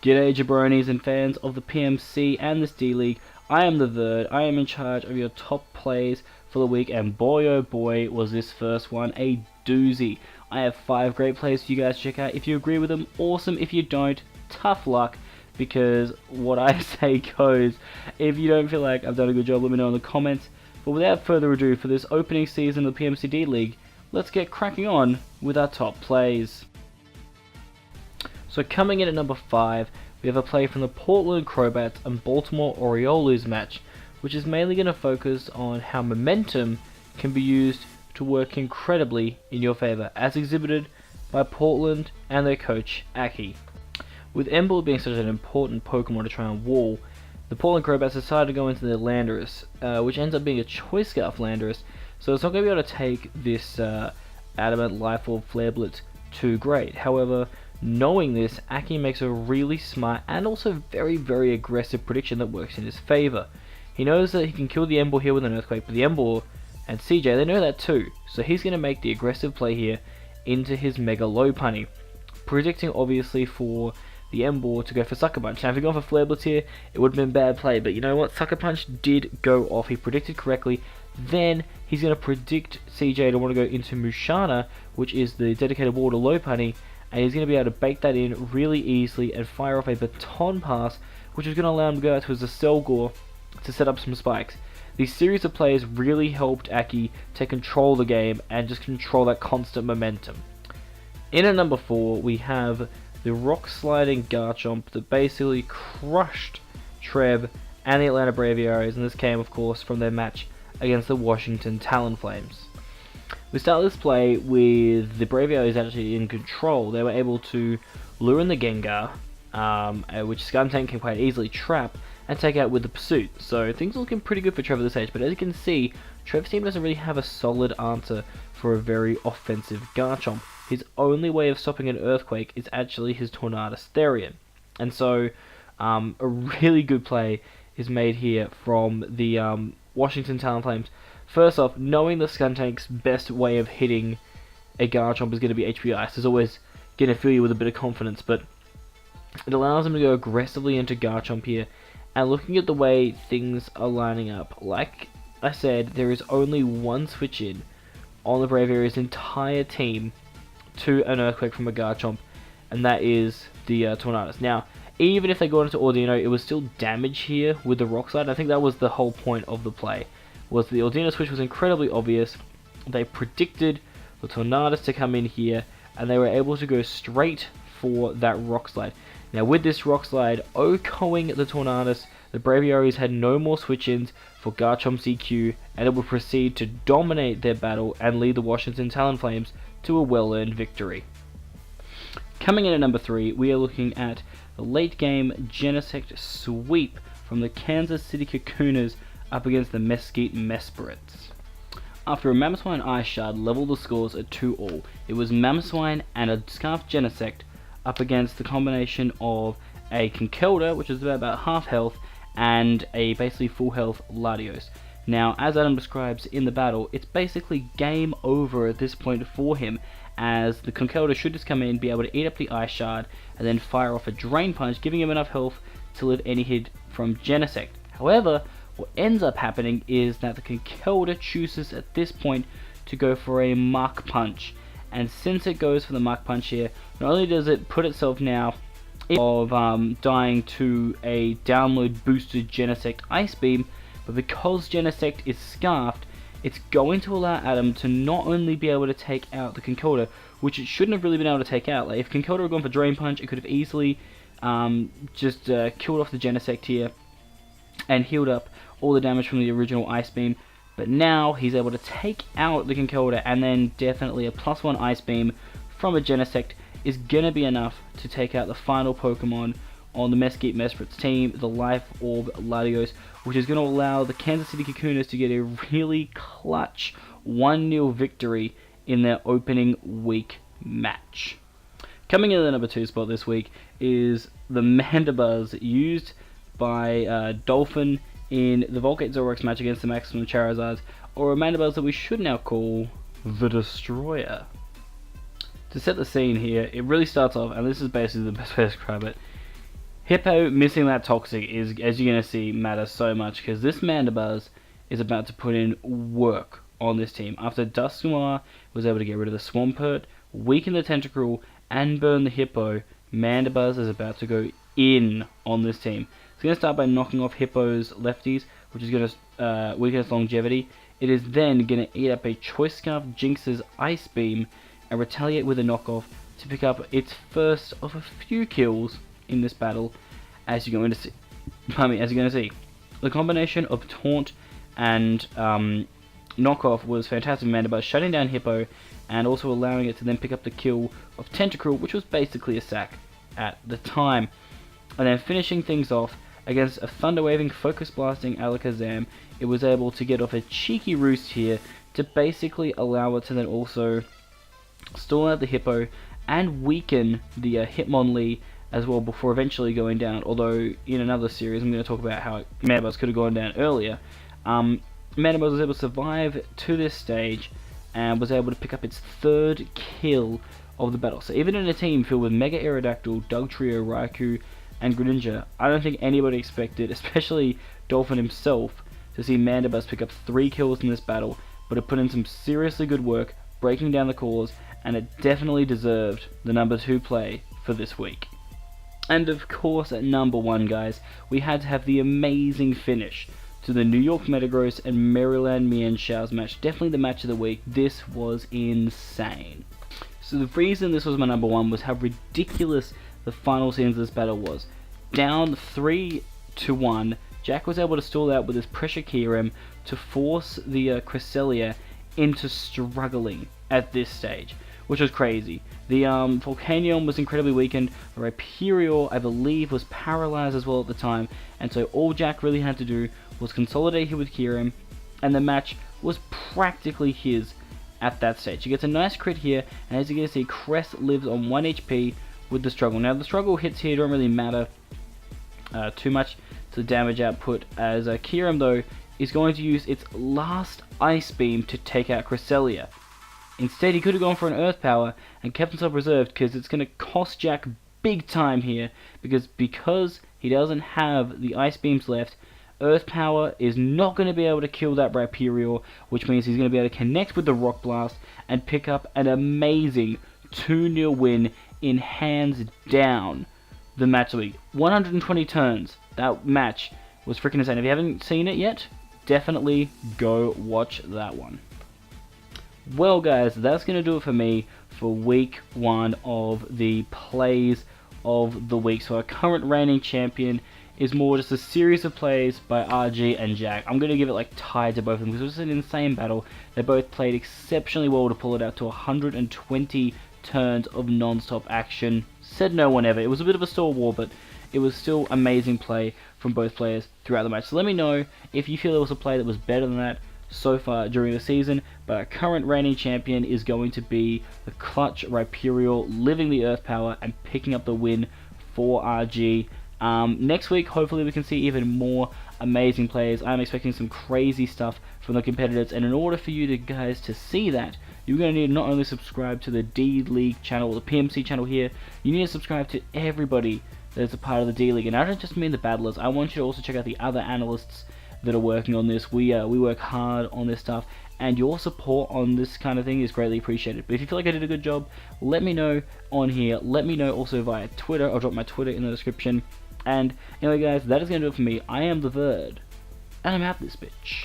G'day jabronis and fans of the PMC and this D-League. I am the Verd. I am in charge of your top plays for the week, and boy oh boy was this first one a doozy. I have 5 great plays for you guys to check out. If you agree with them, awesome. If you don't, tough luck, because what I say goes. If you don't feel like I've done a good job, let me know in the comments. But without further ado, for this opening season of the PMC D-League, let's get cracking on with our top plays. So coming in at number 5, we have a play from the Portland Crobats and Baltimore Oriolus match, which is mainly going to focus on how momentum can be used to work incredibly in your favour, as exhibited by Portland and their coach, Akki. With Ember being such an important Pokemon to try and wall, the Portland Crobats decided to go into their Landorus, which ends up being a Choice Scarf Landorus, so it's not going to be able to take this Adamant Life Orb Flare Blitz too great. However, knowing this, Akki makes a really smart and also very aggressive prediction that works in his favour. He knows that he can kill the Ember here with an Earthquake, but the Ember and CJ, they know that too, so he's going to make the aggressive play here into his Mega Lopunny, predicting obviously for the Ember to go for Sucker Punch. Now if he'd gone for Flare Blitz here, it would have been bad play, but you know what, Sucker Punch did go off, he predicted correctly. Then he's going to predict CJ to want to go into Mushana, which is the dedicated water Lopunny, and he's going to be able to bake that in really easily and fire off a Baton Pass, which is going to allow him to go out to his Acelgor to set up some spikes. These series of plays really helped Akki take control of the game and just control that constant momentum. In at number 4, we have the Rock Sliding Garchomp that basically crushed Trev and the Atlanta Braviaries, and this came of course from their match against the Washington Talonflames. We start this play with the Braviaries actually in control. They were able to lure in the Gengar, which Skuntank can quite easily trap and take out with the Pursuit. So things are looking pretty good for Trev at this age, but as you can see, Trev's team doesn't really have a solid answer for a very offensive Garchomp. His only way of stopping an Earthquake is actually his Tornadus Therian. And so a really good play is made here from the Washington Talonflames. First off, knowing that Skuntank's best way of hitting a Garchomp is going to be HP Ice is always going to fill you with a bit of confidence, but it allows him to go aggressively into Garchomp here. And looking at the way things are lining up, like I said, there is only one switch in on the Braviary's entire team to an Earthquake from a Garchomp, and that is the Tornadus. Now, even if they got into Ordino, it was still damage here with the Rock Slide. I think that was the whole point of the play, was the Ordino switch was incredibly obvious. They predicted the Tornadus to come in here, and they were able to go straight for that Rock Slide. Now with this Rock Slide OHKOing the Tornadus, the Braviaries had no more switch-ins for Garchomp's EQ, and it would proceed to dominate their battle and lead the Washington Talonflames to a well-earned victory. Coming in at number 3, we are looking at the late game Genesect sweep from the Kansas City Kakunas up against the Mesquite Mesprits. After a Mamoswine Ice Shard leveled the scores at 2-all, it was Mamoswine and a Scarf Genesect up against the combination of a Conkeldurr, which is about half health, and a basically full health Latios. Now, as Adam describes in the battle, it's basically game over at this point for him, as the Conkeldurr should just come in, be able to eat up the Ice Shard, and then fire off a Drain Punch, giving him enough health to live any hit from Genesect. However, what ends up happening is that the Conkeldurr chooses at this point to go for a Mach Punch, and since it goes for the Mach Punch here, not only does it put itself now of dying to a download boosted Genesect Ice Beam, but because Genesect is Scarfed, it's going to allow Adam to not only be able to take out the Conkeldurr, which it shouldn't have really been able to take out. Like if Conkeldurr had gone for Drain Punch, it could have easily just killed off the Genesect here and healed up all the damage from the original Ice Beam. But now he's able to take out the Conkeldurr, and then definitely a +1 Ice Beam from a Genesect is going to be enough to take out the final Pokemon on the Mesquite Mesprits team, the Life Orb Latios, which is going to allow the Kansas City Kakunas to get a really clutch 1-0 victory in their opening week match. Coming in at the number 2 spot this week is the Mandibuzz used by Dolphin in the Volcate Zoroarks match against the Maxximum Charizards, or a Mandibuzz that we should now call the Destroyer. To set the scene here, it really starts off, and this is basically the best way to describe it, Hippo missing that Toxic is, as you're going to see, matters so much, because this Mandibuzz is about to put in work on this team. After Dusknoir was able to get rid of the Swampert, weaken the Tentacruel, and burn the Hippo, Mandibuzz is about to go in on this team. It's going to start by knocking off Hippo's lefties, which is going to weaken its longevity. It is then going to eat up a Choice Scarf, Jinx's Ice Beam, and retaliate with a knockoff to pick up its first of a few kills in this battle. As you're going to see, the combination of Taunt and knockoff was fantastic, Mandibuzz shutting down Hippo and also allowing it to then pick up the kill of Tentacruel, which was basically a sack at the time. And then finishing things off against a Thunder Waving, Focus Blasting Alakazam, it was able to get off a cheeky roost here to basically allow it to then also stall out the Hippo and weaken the Hitmonlee as well before eventually going down. Although in another series I'm going to talk about how Mandibuzz could have gone down earlier. Mandibuzz was able to survive to this stage and was able to pick up its third kill of the battle. So even in a team filled with Mega Aerodactyl, Dugtrio, Raikou, and Greninja, I don't think anybody expected, especially Dolphin himself, to see Mandibuzz pick up 3 kills in this battle, but it put in some seriously good work, breaking down the cores, and it definitely deserved the number 2 play for this week. And of course, at number 1, guys, we had to have the amazing finish to the New York Metagross and Maryland Mienshaos match. Definitely the match of the week. This was insane. So the reason this was my number 1 was how ridiculous the final scenes of this battle was. Down 3-1, Jack was able to stall out with his Pressure Kyurem to force the Cresselia into struggling at this stage, which was crazy. The Volcanion was incredibly weakened, Rhyperior, I believe, was paralyzed as well at the time, and so all Jack really had to do was consolidate here with Kyurem, and the match was practically his at that stage. He gets a nice crit here, and as you can see, Cress lives on 1 HP with the struggle. Now the struggle hits here don't really matter too much to the damage output, as Kyurem though is going to use its last Ice Beam to take out Cresselia. Instead, he could have gone for an Earth Power and kept himself reserved, because it's going to cost Jack big time here, because he doesn't have the Ice Beams left, Earth Power is not going to be able to kill that Rhyperior, which means he's going to be able to connect with the Rock Blast and pick up an amazing 2-0 win in hands down the match of the week. 120 turns. That match was freaking insane. If you haven't seen it yet, definitely go watch that one. Well guys, that's going to do it for me for week 1 of the plays of the week. So our current reigning champion is more just a series of plays by RG and Jack. I'm going to give it like tied to both of them because it was an insane battle. They both played exceptionally well to pull it out to 120 turns of non-stop action. Said no one ever. It was a bit of a stall war, but it was still amazing play from both players throughout the match. So let me know if you feel there was a play that was better than that so far during the season. But our current reigning champion is going to be the clutch Rhyperior, living the Earth Power and picking up the win for RG. Next week, hopefully we can see even more amazing plays. I'm expecting some crazy stuff from the competitors, and in order for you guys to see that, you're going to need to not only subscribe to the D-League channel, or the PMC channel here, you need to subscribe to everybody that's a part of the D-League. And I don't just mean the battlers, I want you to also check out the other analysts that are working on this. We work hard on this stuff, and your support on this kind of thing is greatly appreciated. But if you feel like I did a good job, let me know on here. Let me know also via Twitter. I'll drop my Twitter in the description. And anyway guys, that is going to do it for me. I am the Verd, and I'm out this bitch.